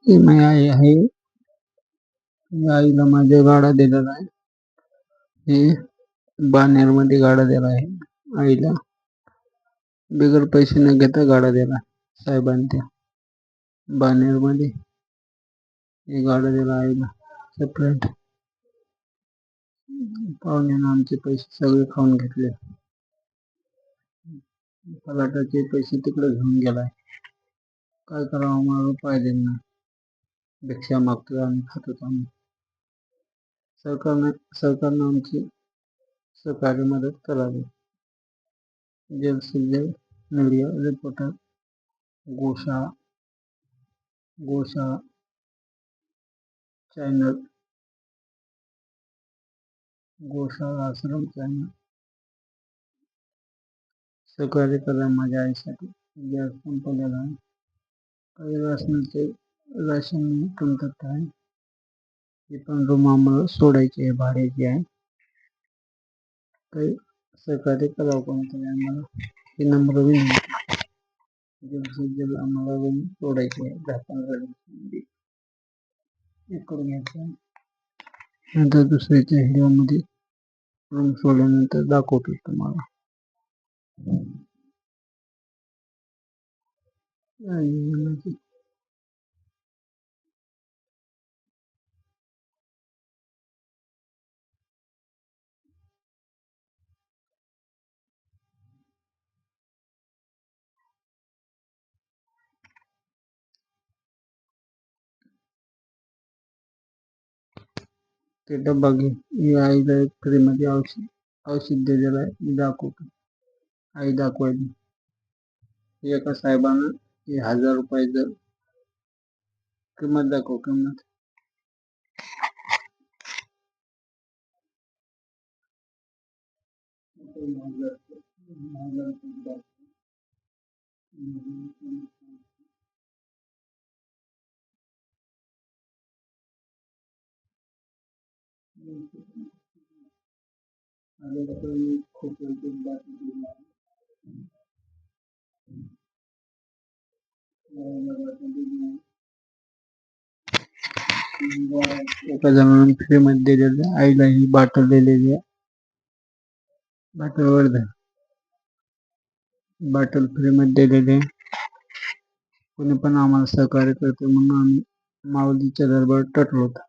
ही माझी आई आहे. या आईला माझ्या गाडा दिलेला आहे. हे बानेरमध्ये गाडा दिला आहे आईला. बिगर पैसे न घेता गाडा दिला साहेबांनी त्या बानेरमध्ये. हे गाडा दिला आईला सेपरेट. पाहुण्यानं आमचे पैसे सगळे खाऊन घेतले. फलाटाचे पैसे तिकडे घेऊन गेलाय. काय करावं, आम्हाला उपाय देईना. भिक्षा मागतोय आम्ही, खातो आम्ही. सरकारनं आमची सहकार्य मदत करावी. जल्द से जल्द मीडिया रिपोर्टर गोशाळा चॅनल, गोशाळा आश्रम चॅनल सहकार्य करा माझ्या आईसाठी. गॅस संपलेला आहे. काही राशन कमतरता आहे. ही पण रूम आम्हाला सोडायची आहे, भाड्याची आहे. काही सहकार्य करावं कोणतरी आम्हाला, ही नम्र विनंती. जल्द से जल्द आम्हाला रूम सोडायची आहे. 10-15 दिवसांमध्ये हे करून घ्यायचं आहे. नंतर दुसऱ्याच्या व्हिडिओमध्ये रूम सोडल्यानंतर दाखवतो तुम्हाला. ते डब्बा घे. ही आईला फ्रीमध्ये औषध दिलेलं आहे. मी दाखवतो. आई दाखवायची. एका साहेबानं हे 1000 रुपयाचं किंमत दाखव, किंमत. एका जणांना फ्रीमध्ये दिलेलं. आईला ही बाटल दिलेली आहे. बाटल वर धर. बाटल फ्रीमध्ये दिलेली आहे. कोणी पण आम्हाला सहकार्य करते म्हणून आम्ही माऊलीच्या दरबारात टटलो होतो.